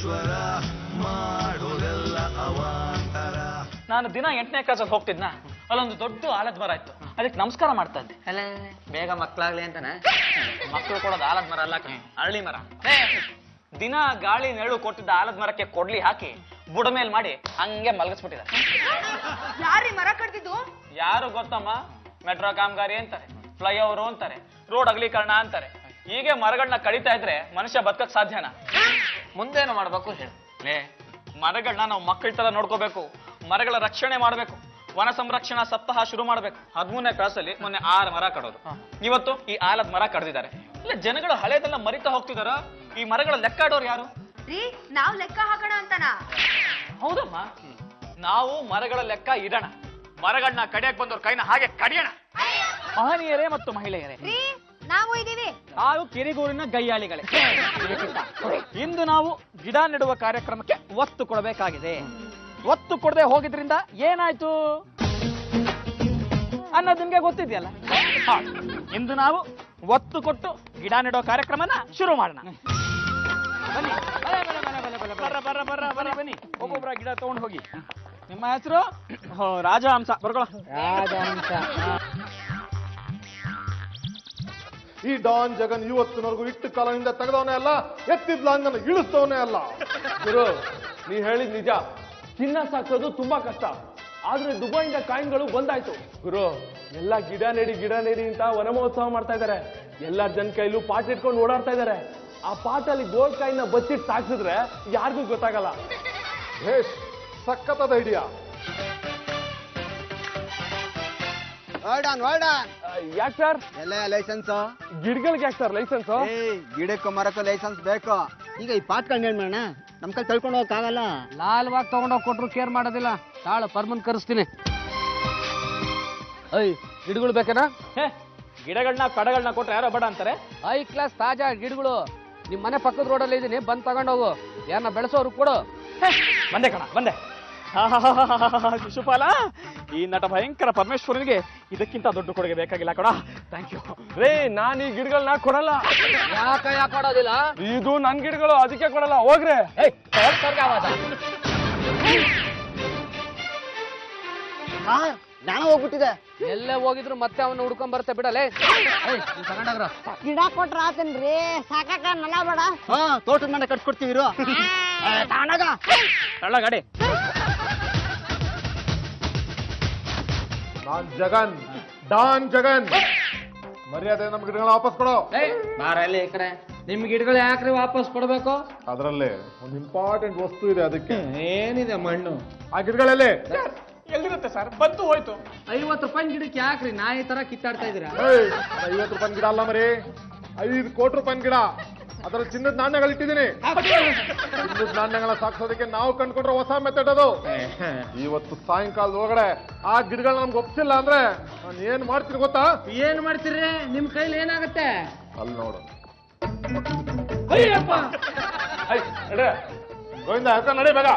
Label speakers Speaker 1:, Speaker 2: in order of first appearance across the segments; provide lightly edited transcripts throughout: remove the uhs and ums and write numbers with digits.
Speaker 1: ಈಶ್ವರ ಮಾಡೋದೆಲ್ಲ ಅವಾಂತರ.
Speaker 2: ನಾನು ದಿನ 8ನೇ ಕ್ಲಾಸಲ್ಲಿ ಹೋಗ್ತಿದ್ನ, ಅಲ್ಲೊಂದು ದೊಡ್ಡ ಆಲದ ಮರ ಇತ್ತು, ಅದಕ್ಕೆ ನಮಸ್ಕಾರ ಮಾಡ್ತಾ ಇದ್ದೆ.
Speaker 3: ಅಲ್ಲ ಬೇಗ ಮಕ್ಳಾಗ್ಲಿ ಅಂತಾನೆ.
Speaker 2: ಮಕ್ಕಳು ಕೊಡೋದು ಆಲದ ಮರ ಅಲ್ಲ, ಅರಳಿ ಮರ. ದಿನ ಗಾಳಿ ನೆರಳು ಕೊಟ್ಟಿದ್ದ ಆಲದ ಮರಕ್ಕೆ ಕೊಡ್ಲಿ ಹಾಕಿ ಬುಡ ಮೇಲ್ ಮಾಡಿ ಹಂಗೆ ಮಲಗಿಸ್ಬಿಟ್ಟಿದ್ದಾರೆ.
Speaker 4: ಯಾರೀ ಮರ ಕಡ್ದಿದ್ದು?
Speaker 2: ಯಾರು ಗೊತ್ತಮ್ಮ? ಮೆಟ್ರೋ ಕಾಮಗಾರಿ ಅಂತಾರೆ, ಫ್ಲೈಓವರ್ ಅಂತಾರೆ, ರೋಡ್ ಅಗಲೀಕರಣ ಅಂತಾರೆ. ಹೀಗೆ ಮರಗಳನ್ನ ಕಡಿತಾ ಇದ್ರೆ ಮನುಷ್ಯ ಬದುಕಕ್ ಸಾಧ್ಯನಾ?
Speaker 3: ಮುಂದೇನು ಮಾಡ್ಬೇಕು ಹೇಳು.
Speaker 2: ಮರಗಳನ್ನ ನಾವು ಮಕ್ಕಳ ತರ ನೋಡ್ಕೋಬೇಕು, ಮರಗಳ ರಕ್ಷಣೆ ಮಾಡ್ಬೇಕು, ವನ ಸಂರಕ್ಷಣಾ ಸಪ್ತಾಹ ಶುರು ಮಾಡ್ಬೇಕು. 13ನೇ ಕ್ಲಾಸಲ್ಲಿ ಮೊನ್ನೆ 6 ಮರ ಕಡೋದು, ಇವತ್ತು ಈ ಆಲದ ಮರ ಕಡ್ದಿದ್ದಾರೆ. ಇಲ್ಲ ಜನಗಳು ಹಳೇದೆಲ್ಲ ಮರಿತಾ ಹೋಗ್ತಿದಾರ. ಈ ಮರಗಳ ಲೆಕ್ಕ ಆಡೋರು ಯಾರು?
Speaker 4: ನಾವ್ ಲೆಕ್ಕ ಹಾಕೋಣ ಅಂತನಾ?
Speaker 2: ಹೌದಮ್ಮ, ನಾವು ಮರಗಳ ಲೆಕ್ಕ ಇಡೋಣ, ಮರಗಳನ್ನ ಕಡಿಯಕ್ ಬಂದವ್ರ ಕೈನ ಹಾಗೆ ಕಡಿಯೋಣ. ಮಹನೀಯರೇ ಮತ್ತು ಮಹಿಳೆಯರೇ,
Speaker 4: ನಾವು ಇದೀವಿ.
Speaker 2: ನಾವು ಕಿರಿಗೂರಿನ ಗಯ್ಯಾಳಿಗಳೇ. ಇಂದು ನಾವು ಗಿಡ ನೆಡುವ ಕಾರ್ಯಕ್ರಮಕ್ಕೆ ಒತ್ತು ಕೊಡಬೇಕಾಗಿದೆ. ಒತ್ತು ಕೊಡದೆ ಹೋಗಿದ್ರಿಂದ ಏನಾಯ್ತು ಅನ್ನೋದು ನಿಮ್ಗೆ ಗೊತ್ತಿದೆಯಲ್ಲ. ಇಂದು ನಾವು ಒತ್ತು ಕೊಟ್ಟು ಗಿಡ ನೆಡುವ ಕಾರ್ಯಕ್ರಮನ ಶುರು ಮಾಡೋಣ. ಬನ್ನಿ, ಬನ್ನಿ, ಒಬ್ಬೊಬ್ಬರ ಗಿಡ ತಗೊಂಡು ಹೋಗಿ. ನಿಮ್ಮ ಹೆಸರು? ರಾಜಹಂಸ. ಬರ್ಕೊಳ್ಳ. ರಾಜಹಂಸ.
Speaker 5: ಈ ಡಾನ್ ಜಗನ್ ಇವತ್ತಿನವರೆಗೂ ಇಟ್ಟು ಕಾಲದಿಂದ ತೆಗೆದವನೇ ಅಲ್ಲ, ಎತ್ತಿದ್ಲ ನನ್ನ ಇಳಿಸ್ತವನೇ ಅಲ್ಲ.
Speaker 6: ಗುರು, ನೀ ಹೇಳಿದ್ ನಿಜ. ಚಿನ್ನ ಸಾಕ್ಸೋದು ತುಂಬಾ ಕಷ್ಟ, ಆದ್ರೆ ದುಬೈಯಿಂದ ಕಾಯಿನ್ಗಳು ಬಂದಾಯ್ತು. ಗುರು, ಎಲ್ಲ ಗಿಡ ನೆಡಿ ಅಂತ ವನ ಮಹೋತ್ಸವ ಮಾಡ್ತಾ ಇದಾರೆ. ಎಲ್ಲಾರ್ ಜನ ಕೈಲೂ ಪಾಟ್ ಇಟ್ಕೊಂಡು ಓಡಾಡ್ತಾ ಇದಾರೆ. ಆ ಪಾಟಲ್ಲಿ ಗೋಲ್ಡ್ ಕಾಯಿನ್ನ ಬಚ್ಚಿಟ್ಟು ಸಾಕ್ಸಿದ್ರೆ ಯಾರಿಗೂ ಗೊತ್ತಾಗಲ್ಲ.
Speaker 5: ಸಖತ್ತಾದ ಐಡಿಯಾ.
Speaker 6: ಯಾಕೆ ಸರ್?
Speaker 7: ಎಲ್ಲ ಲೈಸೆನ್ಸ್
Speaker 6: ಗಿಡಗಳಿಗೆ ಯಾಕೆ ಸರ್ ಲೈಸೆನ್ಸ್?
Speaker 7: ಗಿಡಕ್ಕೂ ಮರಕ್ಕೂ ಲೈಸೆನ್ಸ್ ಬೇಕು. ಈಗ ಈ ಪಾಟ್ಗಳನ್ನ ಏನ್ ಮಾಡೋಣ? ನಮ್ ಕೈ ತಳ್ಕೊಂಡು ಹೋಗಕ್ಕಾಗಲ್ಲ.
Speaker 3: ಲಾಲ್ವಾಗಿ ತಗೊಂಡೋಗಿ ಕೊಟ್ರು ಕೇರ್ ಮಾಡೋದಿಲ್ಲ. ತಾಳು ಪರ್ಮನ್ ಕರೆಸ್ತೀನಿ. ಗಿಡಗಳು ಬೇಕೇನಾ?
Speaker 2: ಗಿಡಗಳನ್ನ ಕಡಗಳನ್ನ ಕೊಟ್ರೆ ಯಾರೋ ಬೇಡ ಅಂತಾರೆ.
Speaker 3: 5 ಕ್ಲಾಸ್ ತಾಜಾ ಗಿಡಗಳು ನಿಮ್ ಮನೆ ಪಕ್ಕದ ರೋಡಲ್ಲಿ ಇದೀನಿ, ಬಂದ್ ತಗೊಂಡೋಗು. ಯಾರನ್ನ ಬೆಳೆಸೋರು ಕೊಡು.
Speaker 2: ಬಂದೆ ಕಣ, ಬಂದೆ. ಶಿಶುಪಾಲ, ಈ ನಟ ಭಯಂಕರ ಪರಮೇಶ್ವರನಿಗೆ ಇದಕ್ಕಿಂತ ದೊಡ್ಡ ಕೊಡುಗೆ ಬೇಕಾಗಿಲ್ಲ ಕೊಡ. Thank you.
Speaker 6: ನಾನು ಈ ಗಿಡಗಳನ್ನ ಕೊಡಲ್ಲ.
Speaker 3: ಯಾಕೆ ಕೊಡೋದಿಲ್ಲ?
Speaker 6: ಇದು ನನ್ ಗಿಡಗಳು, ಅದಕ್ಕೆ ಕೊಡಲ್ಲ. ಹೋಗ್ರೆ.
Speaker 7: ಜ್ಞಾನ ಹೋಗ್ಬಿಟ್ಟಿದೆ.
Speaker 3: ಎಲ್ಲೇ ಹೋಗಿದ್ರು ಮತ್ತೆ ಅವನ್ನ ಹುಡ್ಕೊಂಡ್ ಬರುತ್ತೆ ಬಿಡಲೇ. ತಗೊಂಡಾಗ್ರ
Speaker 4: ಗಿಡ ಕೊಟ್ರ ಆತನ್ರಿ, ಸಾಕಾಕ ನಲ ಬೇಡ.
Speaker 7: ತೋಟದ ಮನೆ ಕಟ್ಸ್ಕೊಡ್ತೀವಿ.
Speaker 2: ಗಾಡಿ.
Speaker 5: ಡಾನ್ ಜಗನ್ ಮರ್ಯಾದೆ ನಮ್ ಗಿಡಗಳನ್ನ ವಾಪಸ್ ಕೊಡೋ.
Speaker 3: ಬಾರಲ್ಲಿ ಈ ಕಡೆ. ನಿಮ್ ಗಿಡಗಳು ಯಾಕ್ರಿ ವಾಪಸ್ ಕೊಡ್ಬೇಕು?
Speaker 5: ಅದರಲ್ಲಿ ಒಂದು ಇಂಪಾರ್ಟೆಂಟ್ ವಸ್ತು ಇದೆ, ಅದಕ್ಕೆ.
Speaker 3: ಏನಿದೆ ಮಣ್ಣು?
Speaker 5: ಆ ಗಿಡಗಳಲ್ಲಿ
Speaker 2: ಎಲ್ಲಿರುತ್ತೆ ಸರ್? ಬಂತು ಹೋಯ್ತು.
Speaker 3: 50 ರೂಪಾಯಿ ಗಿಡಕ್ಕೆ ಯಾಕ್ರಿ ನಾಯಿ ತರ ಕಿತ್ತಾಡ್ತಾ ಇದೀರಾ?
Speaker 5: 50 ರೂಪಾಯಿ ಗಿಡ ಅಲ್ಲ ಮರಿ, 5 ಕೋಟಿ ರೂಪಾಯಿ ಗಿಡ. ಅದರಲ್ಲಿ ಚಿನ್ನದ ನಾಣ್ಯಗಳು ಇಟ್ಟಿದ್ದೀನಿ. ಚಿನ್ನದ ನಾಣ್ಯಗಳ ಸಾಕ್ಸೋದಕ್ಕೆ ನಾವು ಕಂಡುಕೊಂಡ್ರೆ ಹೊಸ ಮೆಥಡ್ ಅದು. ಇವತ್ತು ಸಾಯಂಕಾಲದ ಒಳಗಡೆ ಆ ಗಿಡಗಳನ್ನ ನಮ್ಗೆ ಒಪ್ಸಿಲ್ಲ ಅಂದ್ರೆ ನಾನು ಏನ್ ಮಾಡ್ತೀನಿ ಗೊತ್ತಾ?
Speaker 3: ಏನ್ ಮಾಡ್ತೀರಿ? ನಿಮ್ ಕೈಲಿ ಏನಾಗತ್ತೆ?
Speaker 5: ಅಲ್ಲಿ ನೋಡು.
Speaker 3: ಅಯ್ಯಪ್ಪ,
Speaker 5: ಗೋವಿಂದ ಹೆಸರು ನಡಿ ಬೇಗ.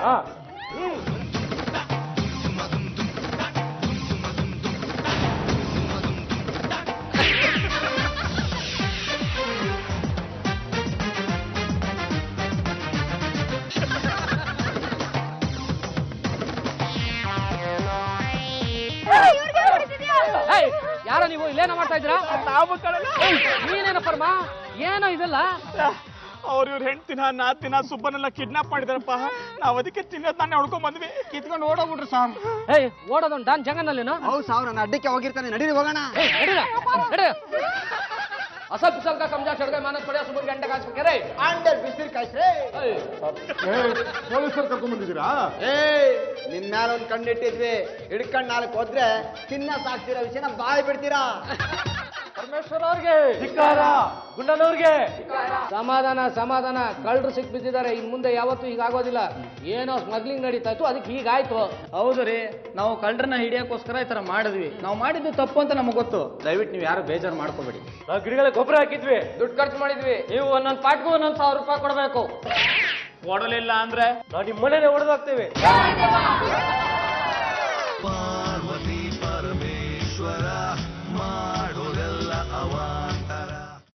Speaker 3: ಯಾರ ನೀವು ಇಲ್ಲೇನ ಮಾಡ್ತಾ ಇದ್ದೀರಾ? ನೀನೇನ ಪರ್ಮ? ಏನೋ ಇದೆಲ್ಲ?
Speaker 2: ಅವ್ರ ಇವ್ರ ಹೆಂಡ್ತಿನ ನಾತಿನ ಸುಬ್ಬನೆಲ್ಲ ಕಿಡ್ನಾಪ್ ಮಾಡಿದಾರಪ್ಪ. ನಾವ್ ಅದಕ್ಕೆ ತಿನ್ನೋದ್ ನಾನೇ ಹೊಡ್ಕೊಂಡ್ ಬಂದ್ವಿ.
Speaker 7: ಕಿತ್ಕೊಂಡು ಓಡೋಗ್ಬಿಟ್ರು ಸಾರ್.
Speaker 3: ಓಡೋದೊಂದು ಡಾನ್ ಜಂಗನಲ್ಲಿನ?
Speaker 7: ಹೌದು ಸಾವ್, ನನ್ನ ಅಡ್ಡಕ್ಕೆ ಹೋಗಿರ್ತಾನೆ. ನಡೀರಿ ಹೋಗೋಣ.
Speaker 3: असल पिसल का कमजा चढ़ गए मानस पड़े सुबह घंटे काज करे
Speaker 7: ಅಂಡರ್ ಬಿಸಿಲ್ ಕಾಯ್ಸ್ರೆ.
Speaker 5: ಪೊಲೀಸರು ಕರ್ಕೊಂಡ್ ಬಂದಿದ್ದೀರಾ?
Speaker 7: ನಿಮ್ ಮ್ಯಾಲ ಒಂದ್ ಕಣ್ಣಿಟ್ಟಿದ್ವಿ, ಹಿಡ್ಕೊಂಡ್ 4 ಹೋದ್ರೆ ಚಿನ್ನ ಸಾಕ್ತಿರೋ ವಿಷಯನ ಬಾಯ್ ಬಿಡ್ತೀರಾ?
Speaker 6: ಪರಮೇಶ್ವರ ಅವ್ರಿಗೆ ಧಿಕ್ಕಾರ, ಗುಂಡನವ್ರಿಗೆ
Speaker 3: ಸಮಾಧಾನ ಸಮಾಧಾನ. ಕಳ್ಳರು ಸಿಕ್ ಬಿದ್ದಿದ್ದಾರೆ, ಇನ್ ಮುಂದೆ ಯಾವತ್ತೂ ಹೀಗಾಗೋದಿಲ್ಲ. ಏನೋ ಸ್ಮಗ್ಲಿಂಗ್ ನಡೀತಾ ಇತ್ತು, ಅದಕ್ಕೆ ಹೀಗಾಯ್ತು.
Speaker 2: ಹೌದು ರೀ, ನಾವು ಕಳ್ಳರನ್ನ ಹಿಡಿಯೋಕ್ಕೋಸ್ಕರ ಈ ತರ ಮಾಡಿದ್ವಿ. ನಾವು ಮಾಡಿದ್ದು ತಪ್ಪು ಅಂತ ನಮಗೆ ಗೊತ್ತು. ದಯವಿಟ್ಟು ನೀವು ಯಾರು ಬೇಜಾರು ಮಾಡ್ಕೋಬೇಡಿ.
Speaker 6: ನಾವು ಗಿಡಗಳಿಗೆ ಗೊಬ್ಬರ ಹಾಕಿದ್ವಿ,
Speaker 3: ದುಡ್ಡು ಖರ್ಚು ಮಾಡಿದ್ವಿ. ನೀವು ಒಂದೊಂದು ಪಾಟ್ಗೂ 1,000 ರೂಪಾಯಿ ಕೊಡಬೇಕು.
Speaker 2: ಕೊಡಲಿಲ್ಲ ಅಂದ್ರೆ
Speaker 6: ನಾವು ನಿಮ್ಮ ಮನೇನೆ ಹೊಡೆದಾಗ್ತೇವೆ.